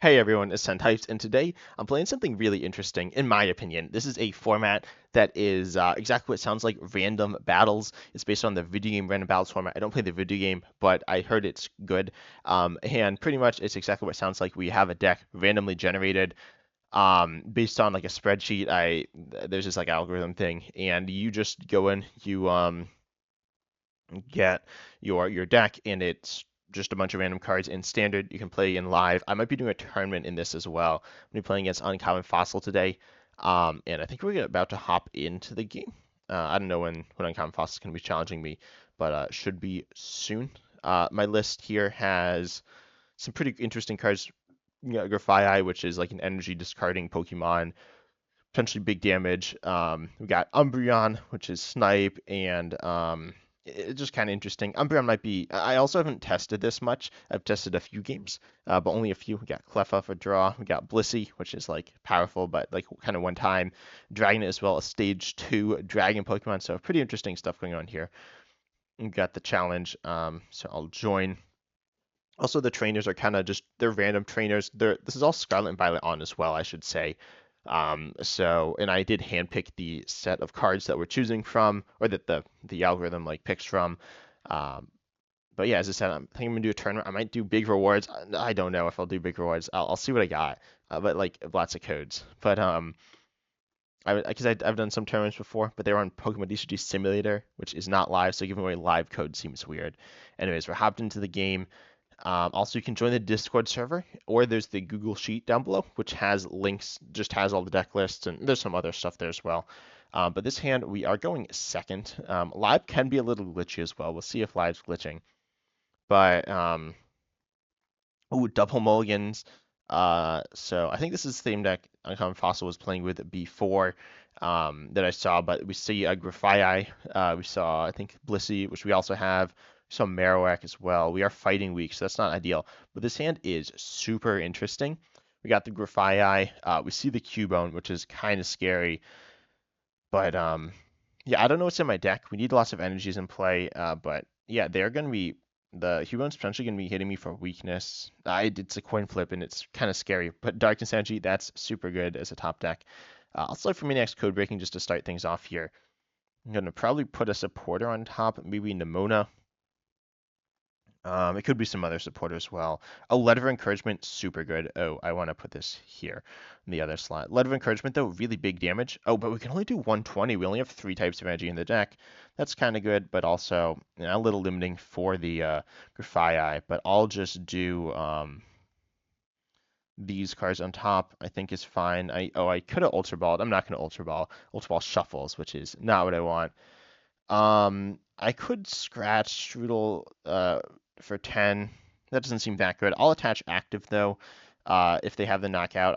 Hey everyone, it's Types, and today I'm playing something really interesting, in my opinion. This is a format that is exactly what it sounds like, random battles. It's based on the video game random battles format. I don't play the video game, but I heard it's good. And pretty much it's exactly what it sounds like. We have a deck randomly generated based on like a spreadsheet. There's this like algorithm thing, and you just go in, you get your deck, and it's just a bunch of random cards in standard. You can play in live. I might be doing a tournament in this as well. I'm gonna be playing against Uncommon Fossil today, and I think we're about to hop into the game. I don't know when Uncommon Fossil is gonna be challenging me, but should be soon. My list here has some pretty interesting cards. You know, Grafai, which is like an energy discarding Pokemon, potentially big damage. We got Umbreon, which is snipe, and it's just kind of interesting. Umbreon might be. I also haven't tested this much. I've tested a few games, but only a few. We got Cleffa for draw. We got Blissey, which is like powerful, but like kind of one time. Dragonite as well, a stage 2 dragon Pokemon. So pretty interesting stuff going on here. We got the challenge, so I'll join. Also, the trainers are kind of just they're random trainers. This is all Scarlet and Violet on as well, I should say. And I did handpick the set of cards that we're choosing from, or that the algorithm like picks from. Um, but yeah, as I said, I think I'm gonna do a tournament. I might do big rewards. I don't know if I'll do big rewards. I'll see what I got. But like lots of codes. But I've done some tournaments before, but they were on Pokemon TCG Simulator, which is not live, so giving away live code seems weird. Anyways, we're hopped into the game. Also, you can join the Discord server, or there's the Google Sheet down below, which has links, just has all the deck lists, and there's some other stuff there as well. But this hand, we are going second. Live can be a little glitchy as well. We'll see if live's glitching. But, ooh, double mulligans. So I think this is the same deck Uncommon Fossil was playing with before that I saw, but we see a Grafai. We saw, I think, Blissey, which we also have. We saw Marowak as well. We are fighting weak, so that's not ideal. But this hand is super interesting. We got the Grafai. We see the Cubone, which is kind of scary. But yeah, I don't know what's in my deck. We need lots of energies in play. But yeah, they're gonna be the Hugon's potentially gonna be hitting me for weakness. It's a coin flip and it's kind of scary. But Darkness Energy, that's super good as a top deck. I'll select for me next code breaking just to start things off here. I'm gonna probably put a supporter on top, maybe Nemona. It could be some other support as well. A letter of encouragement, super good. Oh, I want to put this here in the other slot. Letter of encouragement, though, really big damage. Oh, but we can only do 120. We only have 3 types of energy in the deck. That's kind of good, but also a little limiting for the Grafai. But I'll just do these cards on top. I think is fine. I could have Ultra Balled. I'm not going to Ultra Ball. Ultra Ball shuffles, which is not what I want. I could scratch Strudel for 10. That doesn't seem that good. I'll attach active though. If they have the knockout,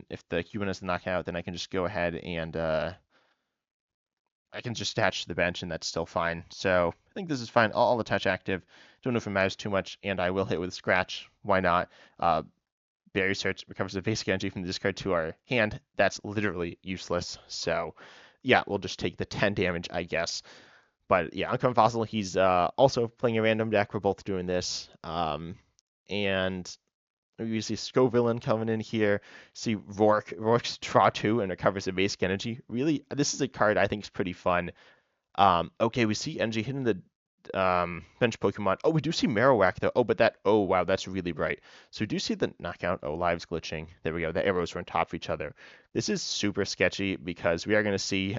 if the Cuban has the knockout, then I can just go ahead and I can just attach to the bench and that's still fine. So I think this is fine. I'll attach active. Don't know if it matters too much, and I will hit with scratch. Why not? Berry Search recovers the basic energy from the discard to our hand. That's literally useless. So yeah, we'll just take the 10 damage, I guess. But yeah, Uncommon Fossil, he's also playing a random deck. We're both doing this. And we see Scovillain coming in here. See Rourke. Rourke's draw 2 and recovers the basic energy. Really, this is a card I think is pretty fun. Okay, we see energy hitting the bench Pokemon. Oh, we do see Marowak though. Oh, but oh wow, that's really bright. So we do see the knockout. Oh, live's glitching. There we go. The arrows are on top of each other. This is super sketchy because we are going to see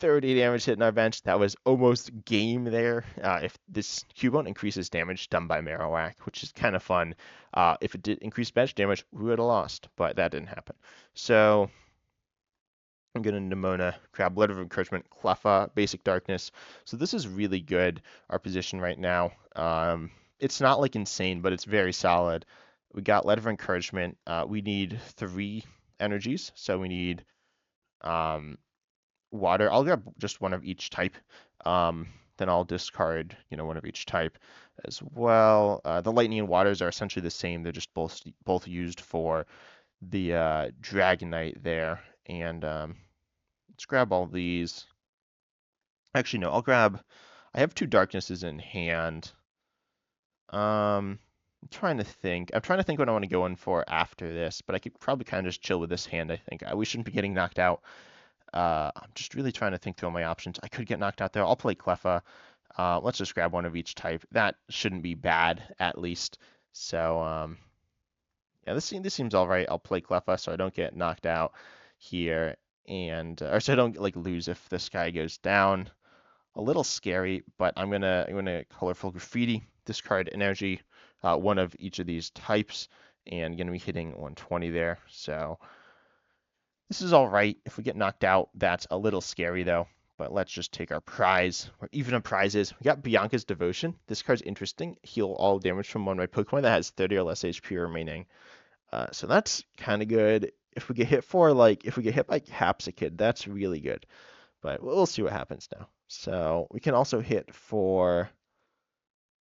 30 damage hitting our bench. That was almost game there. If this Cubone increases damage done by Marowak, which is kind of fun. If it did increase bench damage, we would have lost, but that didn't happen. So I'm going to Nemona, grab Letter of Encouragement, Cleffa, Basic Darkness. So this is really good, our position right now. It's not like insane, but it's very solid. We got Letter of Encouragement. We need 3 energies, so we need water. I'll grab just one of each type. Then I'll discard, one of each type as well. The lightning and waters are essentially the same. They're just both used for the Dragonite there. And let's grab all these. Actually, no, I have 2 darknesses in hand. Um, trying to think. I'm trying to think what I want to go in for after this, but I could probably kind of just chill with this hand, I think. We shouldn't be getting knocked out. I'm just really trying to think through all my options. I could get knocked out there. I'll play Cleffa. Let's just grab one of each type. That shouldn't be bad, at least. So, yeah, this seems all right. I'll play Cleffa so I don't get knocked out here, and or so I don't like lose if this guy goes down. A little scary, but I'm gonna colorful graffiti, discard energy, one of each of these types, and gonna be hitting 120 there. So this is all right. If we get knocked out, that's a little scary though. But let's just take our prize, or even a prize is. We got Bianca's Devotion. This card's interesting. Heal all damage from one of my Pokemon that has 30 or less HP remaining. So that's kind of good. If we get hit if we get hit by Capsicid, that's really good. But we'll see what happens now. So we can also hit for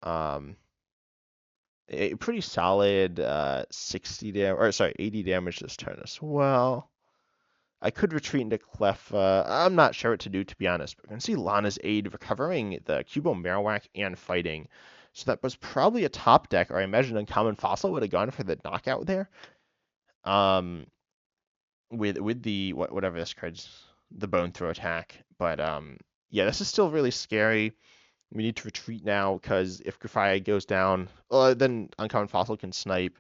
um, a pretty solid 60 damage, or sorry, 80 damage this turn as well. I could retreat into Cleffa. I'm not sure what to do, to be honest. But we can see Lana's Aid recovering the Cubo Marowak and fighting. So that was probably a top deck, or I imagine Uncommon Fossil would have gone for the knockout there. Um, with the whatever this card's the Bone Throw attack. But yeah, this is still really scary. We need to retreat now because if Grafia goes down, then Uncommon Fossil can snipe.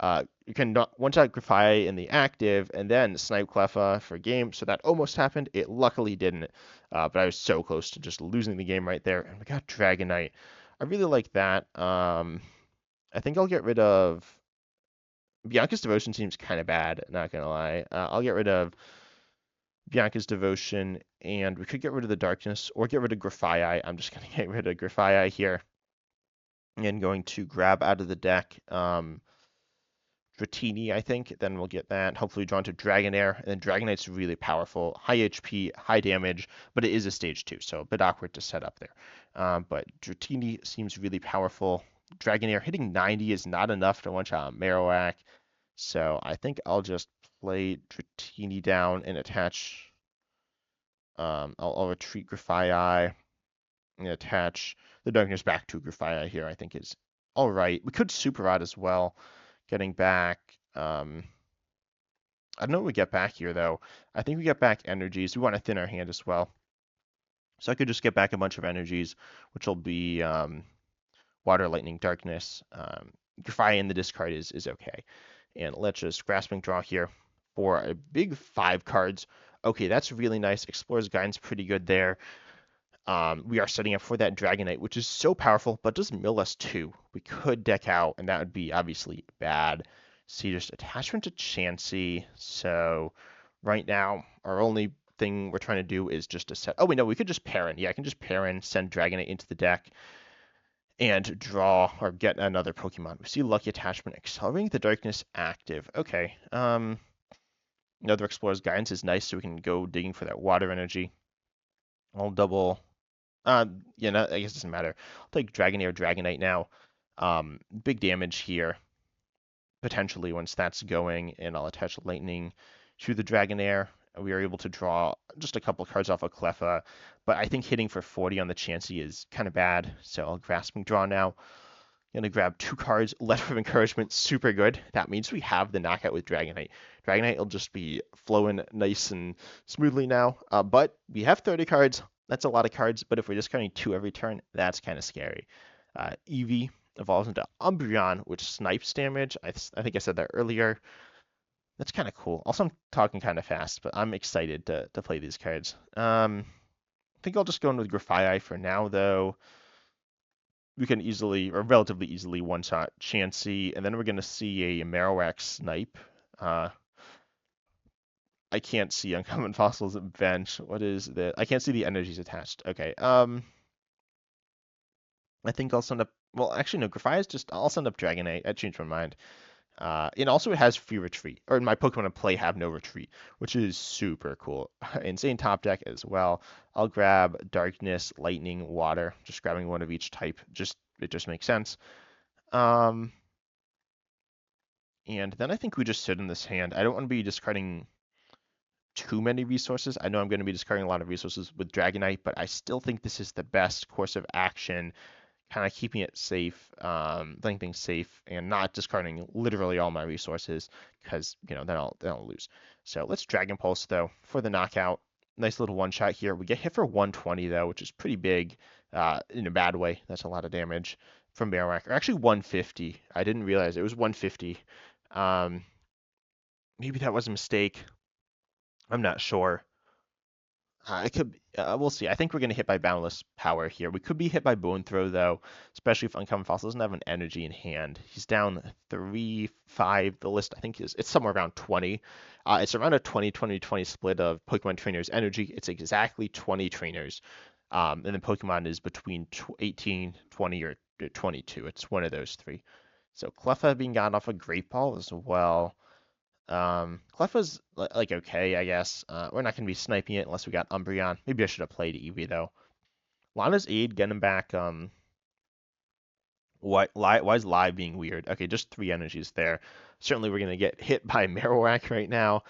You can one-shot Grafia in the active and then snipe Cleffa for game. So that almost happened. It luckily didn't. But I was so close to just losing the game right there. And we got Dragonite. I really like that. I think I'll get rid of Bianca's Devotion seems kind of bad, not gonna lie. I'll get rid of Bianca's Devotion, and we could get rid of the Darkness or get rid of Grafii. I'm just gonna get rid of Grafii here and going to grab out of the deck Dratini, I think. Then we'll get that. Hopefully drawn to Dragonair, and then Dragonite's really powerful, high HP, high damage, but it is a stage 2, so a bit awkward to set up there. But Dratini seems really powerful. Dragonair hitting 90 is not enough to one-shot Marowak. So I think I'll just play Dratini down and attach. I'll retreat Grafii and attach the Darkness back to Grafii here. I think is all right. We could Super Rod as well, getting back. I don't know what we get back here though. I think we get back energies. We want to thin our hand as well. So I could just get back a bunch of energies, which will be Water, Lightning, Darkness. Grafii in the discard is okay. And let's just Grasping Draw here for a big 5 cards. Okay, that's really nice. Explorer's Guidance pretty good there. We are setting up for that Dragonite, which is so powerful, but does mill us too. We could deck out, and that would be obviously bad. See, just attachment to Chansey. So right now, our only thing we're trying to do is just to set. Oh, wait, no, we could just pair in. Yeah, I can just pair in, send Dragonite into the deck and draw or get another Pokemon. We see Lucky Attachment, Accelerating the Darkness active. Okay. Another Explorer's Guidance is nice, so we can go digging for that water energy. I'll double. Yeah, no, I guess it doesn't matter. I'll take Dragonair, Dragonite now. Big damage here, potentially once that's going, and I'll attach Lightning to the Dragonair. We are able to draw just a couple cards off of Cleffa, but I think hitting for 40 on the Chansey is kind of bad, so I'll Grasping Draw now. Gonna grab 2 cards. Letter of Encouragement, super good. That means we have the knockout with Dragonite. Dragonite will just be flowing nice and smoothly now, but we have 30 cards. That's a lot of cards, but if we're just discarding 2 every turn, that's kind of scary. Eevee evolves into Umbreon, which snipes damage. I think I said that earlier. That's kind of cool. Also, I'm talking kind of fast, but I'm excited to play these cards. I think I'll just go in with Grafii for now, though. We can easily, or relatively easily, one-shot Chansey, and then we're going to see a Marowak snipe. I can't see Uncommon Fossils at bench. What is that? I can't see the energies attached. Okay. I think I'll send up. Well, actually, no. Grafia is just. I'll send up Dragonite. I changed my mind. And also it has free retreat, or my Pokemon in play have no retreat, which is super cool. Insane top deck as well. I'll grab Darkness, Lightning, Water, just grabbing one of each type. It just makes sense. And then I think we just sit in this hand. I don't want to be discarding too many resources. I know I'm going to be discarding a lot of resources with Dragonite, but I still think this is the best course of action. kind of keeping it safe, playing things safe, and not discarding literally all my resources because then I'll lose. So let's Dragon Pulse though for the knockout. Nice little one shot here. We get hit for 120 though, which is pretty big in a bad way. That's a lot of damage from Marowak. Or actually 150. I didn't realize it was 150. Um, Maybe that was a mistake. I'm not sure. It could. We'll see. I think we're gonna hit by Boundless Power here. We could be hit by Bone Throw though, especially if Uncommon Fossil doesn't have an energy in hand. He's down 3-5. The list I think is it's somewhere around 20. It's around a 20-20-20 split of Pokemon trainers energy. It's exactly 20 trainers. And then Pokemon is between 18, 20, or 22. It's one of those three. So Cleffa being gotten off a Great Ball as well. Cleffa's like okay, I guess. We're not gonna be sniping it unless we got Umbreon. Maybe I should have played Eevee though. Lana's Aid getting back. Why is Live being weird? Okay, just 3 energies there. Certainly we're gonna get hit by Marowak right now,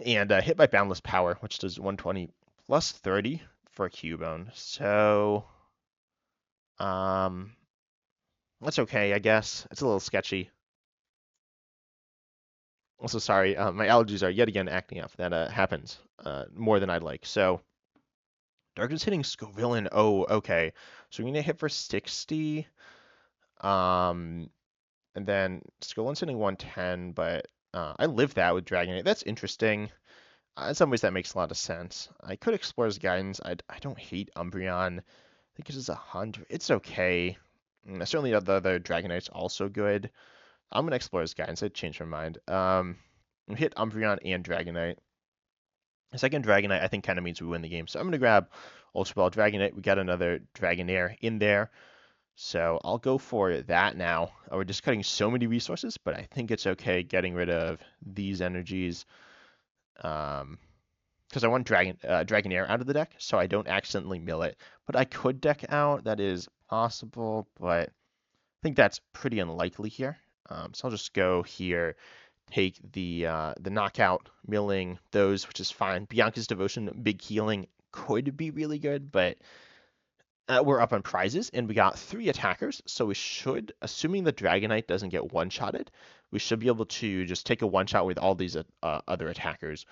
and hit by Boundless Power, which does 120 plus 30 for a Cubone. So um, that's okay, I guess. It's a little sketchy. Also, sorry, my allergies are yet again acting up. That happens more than I'd like. So, Darkness hitting Scovillain. Oh, okay. So we're gonna hit for 60. Um, and then Scovillin's hitting 110, but I live that with Dragonite. That's interesting. In some ways, that makes a lot of sense. I could explore his guidance. I don't hate Umbreon. I think it is 100. It's okay. Certainly, the other Dragonite's also good. I'm gonna explore his guidance. I changed my mind. Hit Umbreon and Dragonite. The second Dragonite, I think, kind of means we win the game. So I'm going to grab Ultra Ball Dragonite. We got another Dragonair in there. So I'll go for that now. We're just cutting so many resources, but I think it's okay getting rid of these energies. Because I want Dragonair out of the deck, so I don't accidentally mill it. But I could deck out. That is possible, but I think that's pretty unlikely here. So I'll just go here, take the knockout, milling those, which is fine. Bianca's Devotion, big healing could be really good, but we're up on prizes, and we got 3 attackers, so we should, assuming the Dragonite doesn't get one-shotted, we should be able to just take a one-shot with all these other attackers.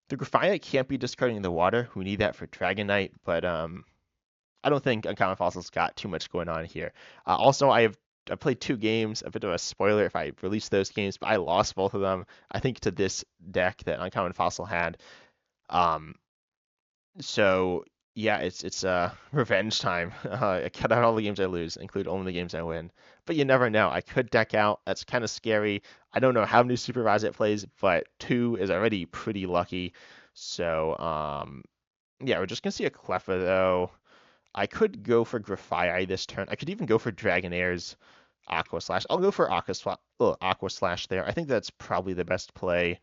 The Grafia can't be discarding the water. We need that for Dragonite, but I don't think Uncommon Fossil's got too much going on here. Also, I played 2 games. A bit of a spoiler if I released those games, but I lost both of them. I think to this deck that Uncommon Fossil had. So yeah, it's revenge time. I cut out all the games I lose, include only the games I win. But you never know. I could deck out. That's kind of scary. I don't know how many Supervise it plays, but 2 is already pretty lucky. So yeah, we're just gonna see a Cleffa though. I could go for Grafii this turn. I could even go for Dragonair's Aqua Slash. I'll go for Aqua Slash there. I think that's probably the best play.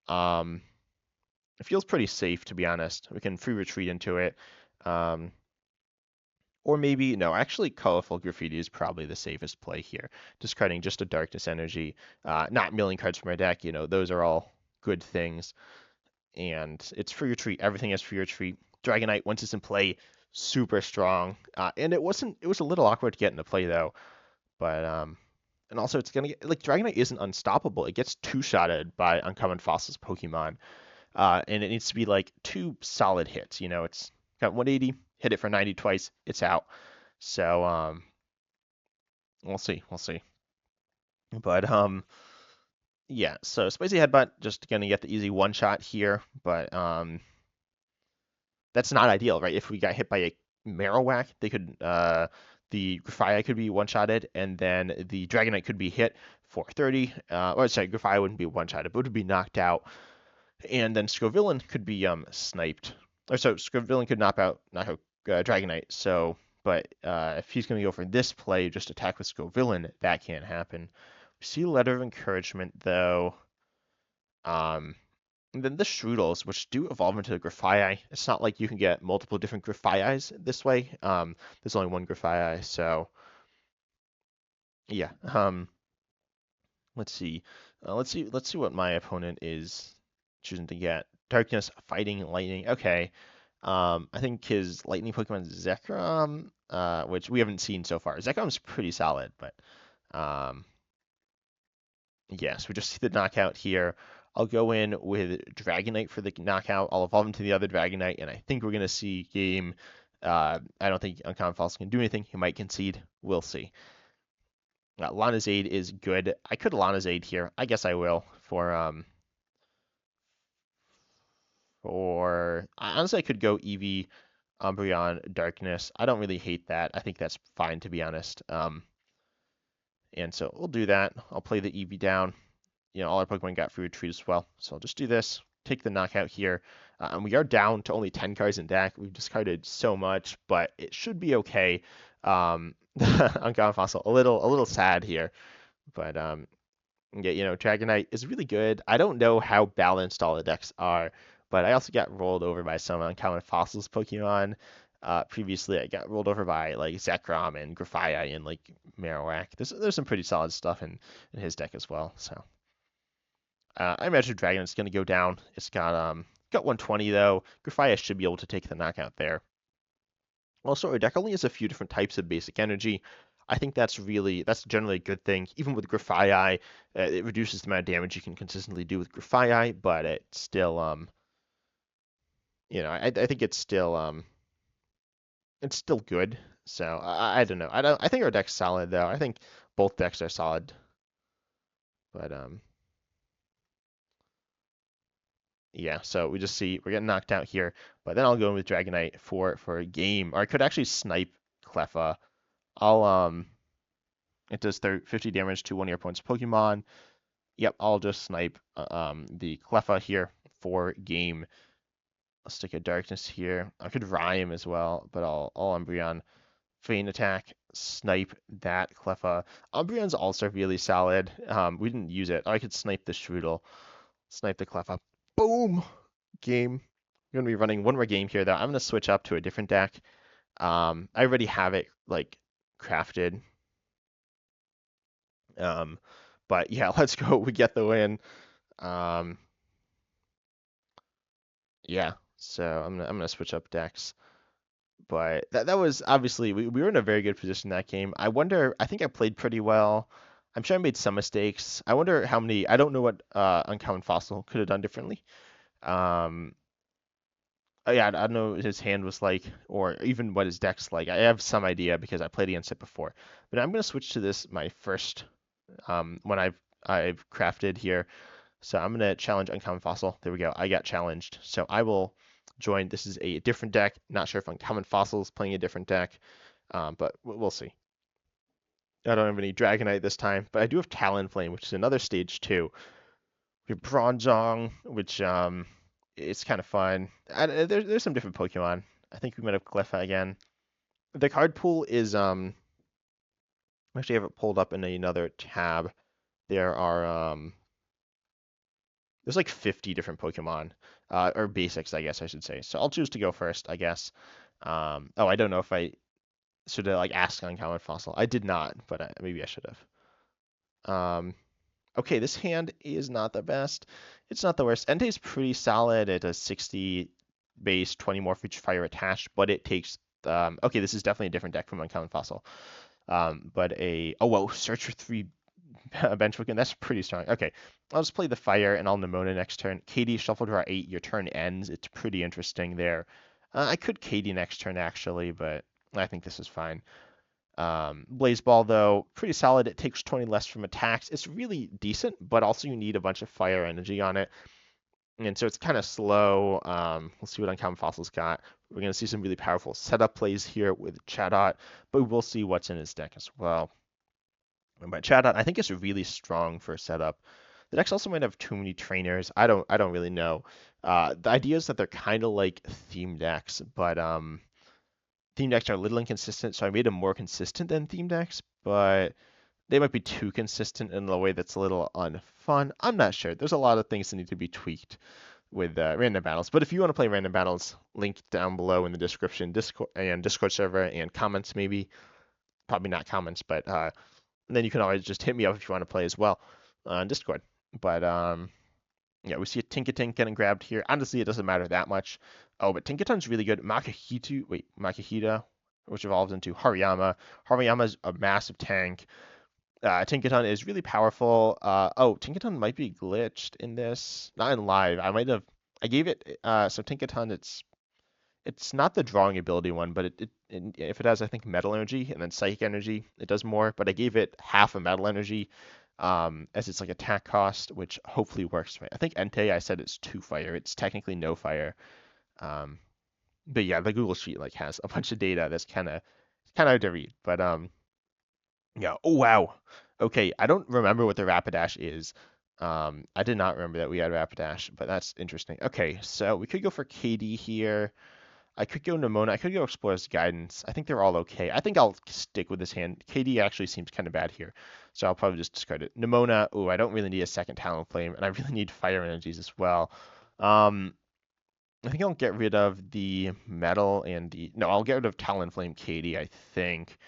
It feels pretty safe, to be honest. We can free retreat into it. Or maybe, no, actually Colorful Graffiti is probably the safest play here. Discarding just a Darkness Energy, not milling cards from our deck, those are all good things. And it's free retreat. Everything is free retreat. Dragonite, once it's in play, super strong. And it was a little awkward to get into play though. But and also it's gonna get like Dragonite isn't unstoppable. It gets 2-shotted by Uncommon Fossil's Pokemon. And it needs to be like 2 solid hits. It's got 180, hit it for 90 twice, it's out. So we'll see. But yeah, so Spicy Headbutt just gonna get the easy one shot here, but that's not ideal, right? If we got hit by a Marowak, they could the Grafia could be one-shotted, and then the Dragonite could be hit for 30. Or sorry, Grafia wouldn't be one-shotted, but would be knocked out. And then Scovillain could be sniped. Or so Scovillain could knock out Dragonite. So, but if he's going to go for this play, just attack with Scovillain, that can't happen. We see Letter of Encouragement, though. And then the Strudels, which do evolve into the Grafii. It's not like you can get multiple different Grafiis this way. There's only one Grafii, so yeah. Let's see. Let's see what my opponent is choosing to get. Darkness, Fighting, Lightning. Okay. I think his Lightning Pokemon is Zekrom. which we haven't seen so far. Zekom's pretty solid, but um, yes, we just see the knockout here. I'll go in with Dragonite for the knockout. I'll evolve into the other Dragonite, and I think we're going to see game. I don't think Uncommon Fossil can do anything. He might concede. We'll see. Lana's Aid is good. I could Lana's Aid here. I guess I will for honestly I could go Eevee, Umbreon, Darkness. I don't really hate that. I think that's fine to be honest. And so we'll do that. I'll play the Eevee down. All our Pokemon got free retreat as well. So I'll just do this. Take the knockout here. And we are down to only 10 cards in deck. We've discarded so much, but it should be okay. Uncommon Fossil, a little sad here. But yeah, Dragonite is really good. I don't know how balanced all the decks are, but I also got rolled over by some Uncommon Fossils Pokemon. Previously, I got rolled over by like Zekrom and Grafaiai and like Marowak. There's some pretty solid stuff in his deck as well. So I imagine Dragonite's going to go down. It's got 120 though. Grafaiai should be able to take the knockout there. Also, our deck only has a few different types of basic energy. I think that's generally a good thing. Even with Grafaiai, it reduces the amount of damage you can consistently do with Grafaiai, but it's still I think it's still good. So I don't know. I think our deck's solid though. I think both decks are solid. But yeah, so we just see we're getting knocked out here. But then I'll go in with Dragonite for a game. Or I could actually snipe Cleffa. It does 50 damage to one of your opponent's Pokemon. Yep, I'll just snipe the Cleffa here for game. I'll stick a Darkness here. I could Rhyme as well, but I'll Umbreon. Feint Attack, snipe that Cleffa. Umbreon's also really solid. We didn't use it. I could snipe the Shroodle. Snipe the Cleffa. Boom! Game. We're going to be running one more game here, though. I'm going to switch up to a different deck. I already have it, like, crafted. But yeah, let's go. We get the win. Yeah, so I'm gonna switch up decks. But that was obviously we were in a very good position that game. I think I played pretty well. I'm sure I made some mistakes. I wonder how many. I don't know what Uncommon Fossil could have done differently. Um, yeah, I don't know what his hand was like, or even what his deck's like. I have some idea because I played against it before. But I'm gonna switch to this my first one I've crafted here. So I'm gonna challenge Uncommon Fossil. There we go. I got challenged. So I will join. This is a different deck. Not sure if Uncommon Fossil is playing a different deck, but we'll see. I don't have any Dragonite this time, but I do have Talonflame, which is another stage 2. We have Bronzong, which it's kind of fun. There's some different Pokemon. I think we might have Cleffa again. The card pool is actually have it pulled up in another tab. There's like 50 different Pokemon, or basics, I guess I should say. So I'll choose to go first, I guess. I don't know if I should have like asked Uncommon Fossil. I did not, but maybe I should have. Okay, this hand is not the best. It's not the worst. Entei's pretty solid. It does 60 base, 20 more feature fire attached, but it takes. Okay, this is definitely a different deck from Uncommon Fossil. Search for 3 bench Pokemon. That's pretty strong. Okay, I'll just play the fire and I'll Nemona next turn. Katie, shuffle draw 8. Your turn ends. It's pretty interesting there. I could Katie next turn actually, but I think this is fine. Blaze Ball though, pretty solid. It takes 20 less from attacks. It's really decent, but also you need a bunch of fire energy on it. And so it's kind of slow. Let's see what Uncommon Fossil's got. We're going to see some really powerful setup plays here with Chatot, but we'll see what's in his deck as well. And by Chatot, I think it's really strong for setup. The decks also might have too many trainers. I don't really know. The idea is that they're kind of like theme decks, but theme decks are a little inconsistent, so I made them more consistent than theme decks, but they might be too consistent in a way that's a little unfun. I'm not sure. There's a lot of things that need to be tweaked with random battles. But if you want to play random battles, link down below in the description, Discord server and comments maybe. Probably not comments, but then you can always just hit me up if you want to play as well on Discord. But yeah, we see a Tinkatink getting grabbed here. Honestly, it doesn't matter that much. Oh, but Tinkaton's really good. Makahita. which evolves into Hariyama. Hariyama's a massive tank. Tinkaton is really powerful. Oh, Tinkaton might be glitched in this. Not in live. I gave it, so Tinkaton, it's not the drawing ability one, but if it has, I think, metal energy and then psychic energy, it does more. But I gave it half a metal energy, as its like attack cost, which hopefully works for me. I think Entei, I said it's 2 fire. It's technically no fire. Um, but yeah, the Google Sheet like has a bunch of data that's kind of hard to read. But yeah. Oh wow. Okay, I don't remember what the Rapidash is. I did not remember that we had Rapidash, but that's interesting. Okay, so we could go for KD here. I could go Nemona. I could go Explorer's Guidance. I think they're all okay. I think I'll stick with this hand. KD actually seems kind of bad here, so I'll probably just discard it. Nemona. Oh, I don't really need a second Talonflame, and I really need Fire Energies as well. I think I'll get rid of the Metal and the... No, I'll get rid of Talonflame KD, I think.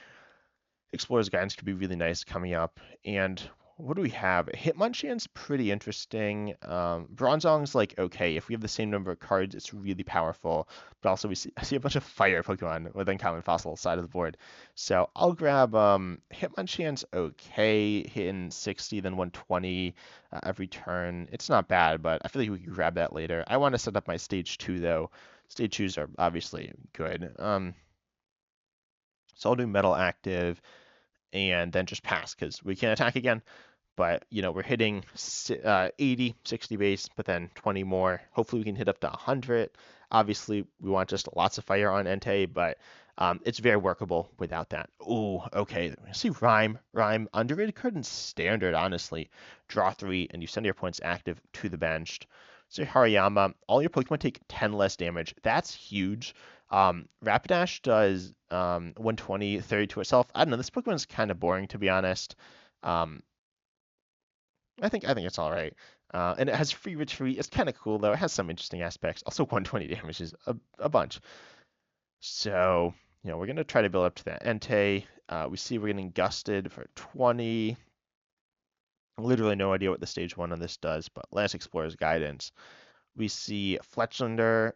Explorer's Guidance could be really nice coming up. And what do we have? Hitmonchan's pretty interesting. Bronzong's like okay. If we have the same number of cards, it's really powerful. But also I see a bunch of fire Pokemon with Uncommon Fossil side of the board. So I'll grab Hitmonchan's okay. Hitting 60, then 120 every turn. It's not bad, but I feel like we can grab that later. I want to set up my stage 2 though. Stage 2s are obviously good. So I'll do Metal Active and then just pass because we can attack again. But, we're hitting 80, 60 base, but then 20 more. Hopefully we can hit up to 100. Obviously, we want just lots of fire on Entei, but it's very workable without that. Ooh, okay. See Rhyme. Underrated card in Standard, honestly. Draw 3, and you send your points active to the bench. So Hariyama, all your Pokemon take 10 less damage. That's huge. Rapidash does 120, 30 to itself. I don't know. This Pokemon's kind of boring, to be honest. I think it's all right. And it has free retreat. It's kind of cool though. It has some interesting aspects. Also, 120 damage is a bunch. So we're gonna try to build up to that. Entei. We see we're getting gusted for 20. Literally no idea what the stage 1 on this does, but Lance Explorer's Guidance. We see Fletchlander,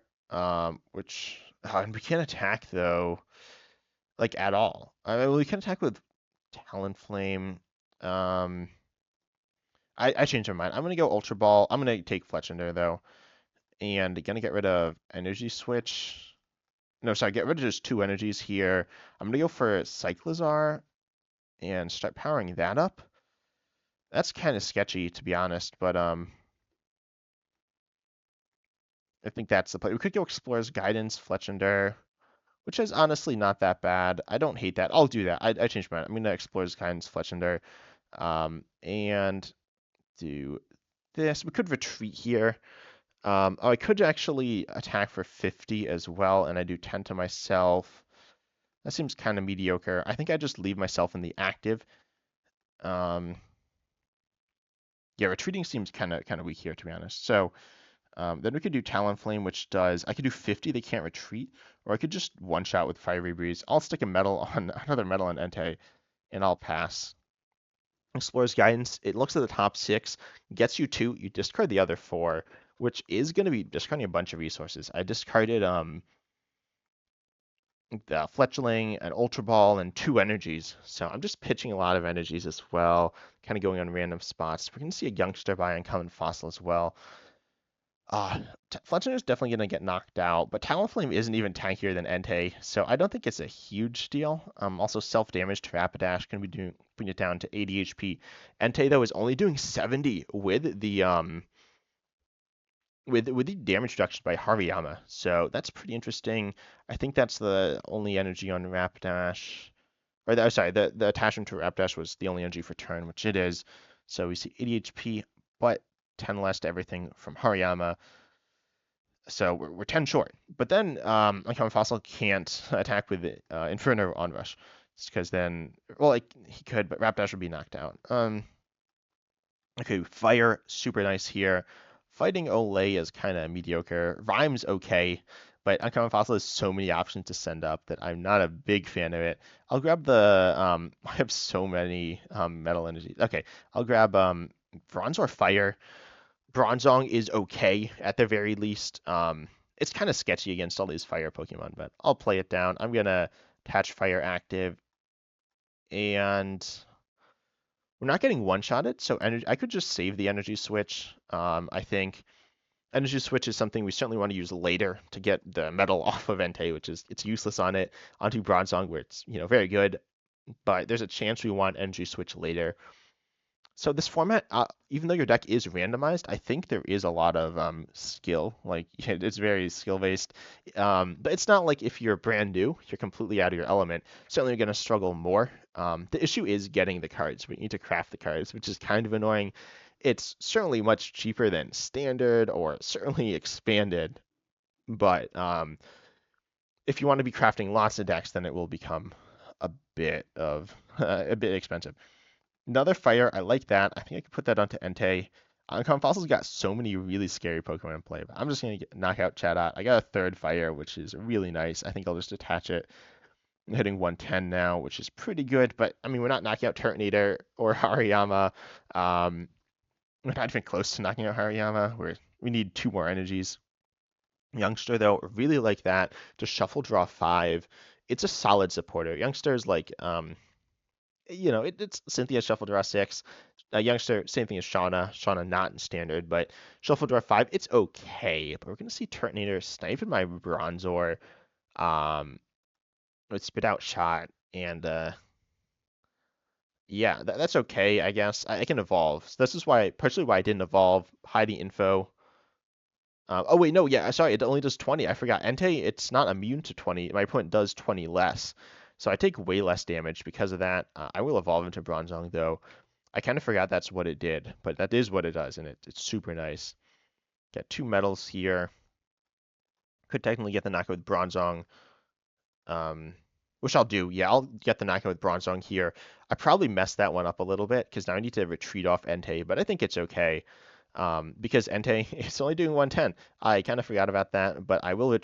which and we can't attack though, like at all. I mean, we can attack with Talonflame. I changed my mind. I'm gonna go Ultra Ball. I'm gonna take Fletchlander though, and gonna get rid of Energy Switch. No, sorry, get rid of just 2 energies here. I'm gonna go for Cyclizar and start powering that up. That's kind of sketchy to be honest, but I think that's the play. We could go Explorer's Guidance, Fletchlander, which is honestly not that bad. I don't hate that. I'll do that. I changed my mind. I'm gonna Explorer's Guidance, Fletchlander, and do this. We could retreat here. Oh, I could actually attack for 50 as well, and I do 10 to myself. That seems kind of mediocre. I think I just leave myself in the active. Yeah, retreating seems kind of weak here, to be honest. So then we could do Talonflame, which does... I could do 50, they can't retreat, or I could just one-shot with Fiery Breeze. I'll stick a metal on another metal on Entei, and I'll pass. Explorer's Guidance, it looks at the top 6, gets you 2, you discard the other 4, which is going to be discarding a bunch of resources. I discarded the Fletchling, an Ultra Ball, and 2 energies. So I'm just pitching a lot of energies as well, kind of going on random spots. We're going to see a Youngster by Uncommon Fossil as well. Fletchling is definitely going to get knocked out, but Talonflame isn't even tankier than Entei, so I don't think it's a huge deal. Also, self-damage to Rapidash can be putting it down to 80 HP. Entei, though, is only doing 70 with the damage reduction by Hariyama, so that's pretty interesting. I think that's the only energy on Rapidash. Or, sorry, the attachment to Rapidash was the only energy for turn, which it is. So we see 80 HP, but 10 less to everything from Hariyama. So we're 10 short. But then Uncommon Fossil can't attack with Inferno Onrush. It's because then, well, like he could, but Rapidash would be knocked out. Okay, Fire, super nice here. Fighting Olay is kind of mediocre. Rhyme's okay, but Uncommon Fossil has so many options to send up that I'm not a big fan of it. I'll grab the, I have so many metal energies. Okay, I'll grab Bronzor Fire. Bronzong is okay at the very least. It's kind of sketchy against all these fire Pokemon, but I'll play it down. I'm gonna attach fire active, and we're not getting one-shotted, so energy, I could just save the energy switch. I think energy switch is something we certainly want to use later to get the metal off of Entei, which is it's useless on it, onto Bronzong where it's very good, but there's a chance we want energy switch later. So this format, even though your deck is randomized, I think there is a lot of skill. Like it's very skill based, but it's not like if you're brand new, you're completely out of your element. Certainly, you're going to struggle more. The issue is getting the cards. We need to craft the cards, which is kind of annoying. It's certainly much cheaper than standard or certainly expanded, but if you want to be crafting lots of decks, then it will become a bit of a bit expensive. Another fire, I like that. I think I could put that onto Entei. Uncommon Fossil's got so many really scary Pokemon in play, but I'm just going to knock out Chatot. I got a third fire, which is really nice. I think I'll just attach it. I'm hitting 110 now, which is pretty good, but I mean, we're not knocking out Turtonator or Hariyama. We're not even close to knocking out Hariyama. We need 2 more energies. Youngster, though, really like that. Just shuffle draw 5. It's a solid supporter. Youngster's like it's Cynthia Shuffle Draw 6. Youngster, same thing as Shauna. Shauna not in standard, but Shuffle Draw 5, it's okay. But we're going to see Turtonator sniping my Bronzor with Spit Out Shot. And yeah, that's okay, I guess. I can evolve. So this is partially why I didn't evolve. Hiding info. Oh, wait, no, yeah, sorry, it only does 20. I forgot. Entei, it's not immune to 20. My opponent does 20 less. So I take way less damage because of that. I will evolve into Bronzong, though. I kind of forgot that's what it did, but that is what it does, and it's super nice. Get 2 medals here. Could technically get the knockout with Bronzong, which I'll do. Yeah, I'll get the knockout with Bronzong here. I probably messed that one up a little bit because now I need to retreat off Entei, but I think it's okay because Entei is only doing 110. I kind of forgot about that, but I will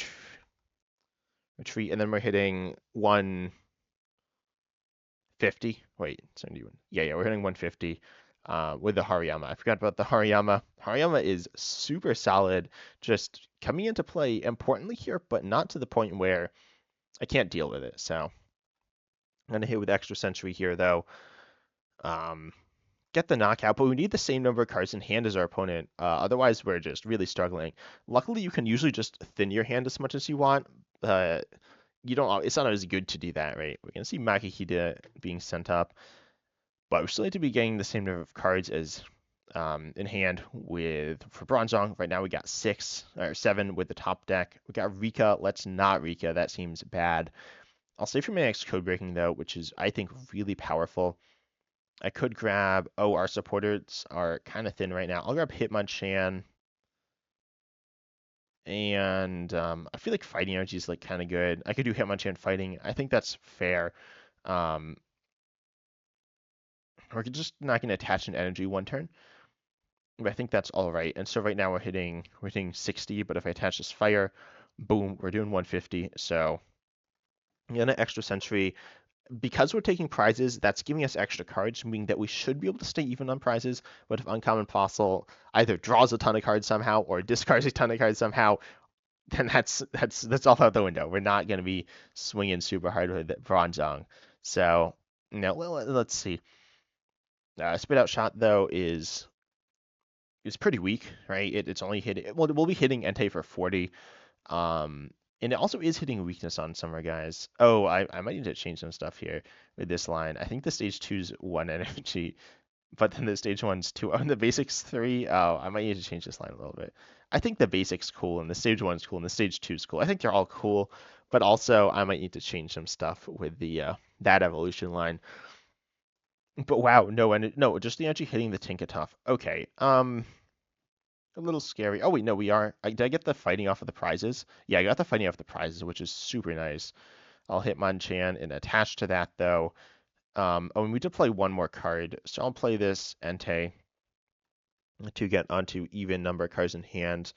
retreat, and then we're hitting 150. Wait, 71. Yeah, we're hitting 150 with the Hariyama. I forgot about the Hariyama. Hariyama is super solid, just coming into play importantly here, but not to the point where I can't deal with it. So I'm going to hit with Extra Sensory here, though. Get the knockout, but we need the same number of cards in hand as our opponent. Otherwise, we're just really struggling. Luckily, you can usually just thin your hand as much as you want. You don't. It's not as good to do that, right? We're gonna see Makihita being sent up, but we still need to be getting the same number of cards as in hand for Bronzong. Right now, we got 6 or 7 with the top deck. We got Rika. Let's not Rika. That seems bad. I'll save for my next code breaking though, which is I think really powerful. I could grab, our supporters are kind of thin right now. I'll grab Hitmonchan. And I feel like Fighting Energy is like kind of good. I could do Hitmonchan Fighting. I think that's fair. We're just not going to attach an energy one turn. But I think that's all right. And so right now we're hitting 60, but if I attach this fire, boom, we're doing 150. So I'm gonna extra Sentry. Because we're taking prizes, that's giving us extra cards, meaning that we should be able to stay even on prizes. But if Uncommon Fossil either draws a ton of cards somehow or discards a ton of cards somehow, then that's all out the window. We're not going to be swinging super hard with Bronzong. So, no, let's see. Spit Out Shot, though, is pretty weak, right? It's only hitting, well, we'll be hitting Entei for 40. And it also is hitting weakness on some of our guys. Oh, I might need to change some stuff here with this line. I think the stage 2's 1 energy, but then the stage 1's 2. Oh, and the basics 3. Oh, I might need to change this line a little bit. I think the basics cool, and the stage 1's cool, and the stage 2's cool. I think they're all cool, but also I might need to change some stuff with the that evolution line. But wow, no, just the energy hitting the Tinkatuff. Okay, a little scary. Oh wait, no, we are. Did I get the fighting off of the prizes? Yeah, I got the fighting off the prizes, which is super nice. I'll hit Hitmonchan and attach to that though. And we need to play one more card, so I'll play this Entei to get onto even number of cards in hand.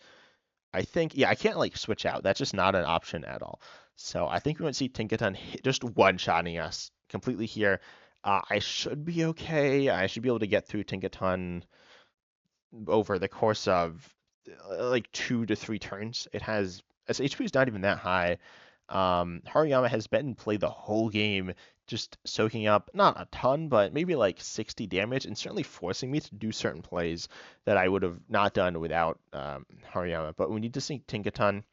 I think, yeah, I can't like switch out. That's just not an option at all. So I think we want to see Tinkaton just one-shotting us completely here. I should be okay. I should be able to get through Tinkaton over the course of like 2 to 3 turns. Its HP is not even that high. Hariyama has been played the whole game, just soaking up not a ton, but maybe like 60 damage, and certainly forcing me to do certain plays that I would have not done without Hariyama. But we need to see Tinkaton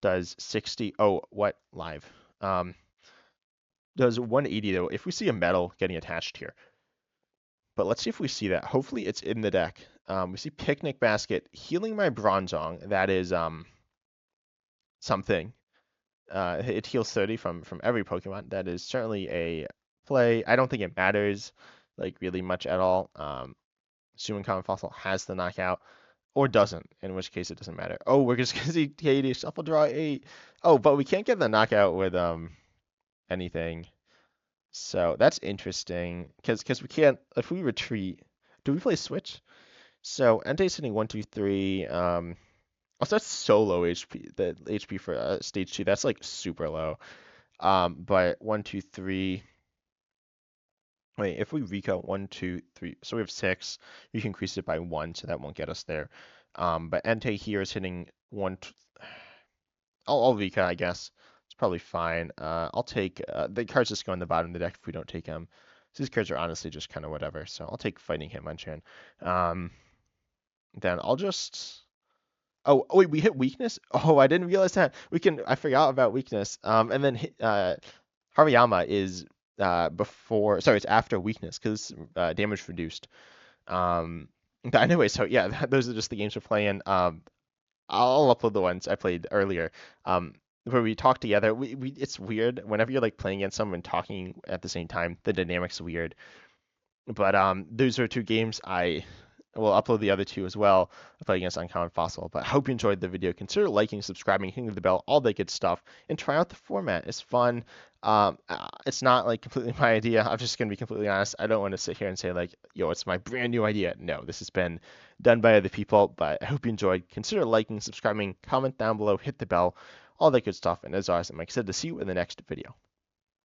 does 60. Oh, what live? Um, does 180 though. If we see a metal getting attached here, but let's see if we see that. Hopefully it's in the deck. We see Picnic Basket healing my Bronzong. That is something. It heals 30 from every Pokemon. That is certainly a play. I don't think it matters like really much at all. Assuming Common Fossil has the knockout or doesn't, in which case it doesn't matter. Oh, we're just gonna see Katie shuffle draw 8. Oh, but we can't get the knockout with anything. So that's interesting because we can't if we retreat. Do we play switch? So Entei's hitting 1, 2, 3. Also that's so low HP. The HP for stage 2 that's like super low. But 1, 2, 3. Wait, if we recount 1, 2, 3, so we have 6. You can increase it by 1, so that won't get us there. But Entei here is hitting 1. I'll Vika, I guess. It's probably fine. I'll take the cards just go in the bottom of the deck if we don't take him. So these cards are honestly just kind of whatever. So I'll take Fighting Hitmonchan. Then I'll just. Oh wait, we hit weakness. Oh, I didn't realize that. I forgot about weakness. And then Hariyama is before. Sorry, it's after weakness because damage reduced. But anyway, so yeah, those are just the games we're playing. I'll upload the ones I played earlier, where we talk together. It's weird whenever you're like playing against someone talking at the same time. The dynamic's weird. But those are two games I will upload the other two as well. I play against Uncommon Fossil. But I hope you enjoyed the video. Consider liking, subscribing, hitting the bell, all that good stuff, and try out the format. It's fun. It's not like completely my idea. I'm just gonna be completely honest. I don't want to sit here and say like, yo, it's my brand new idea. No, this has been done by other people. But I hope you enjoyed. Consider liking, subscribing, comment down below, hit the bell, all that good stuff. And as always, I'm excited to see you in the next video.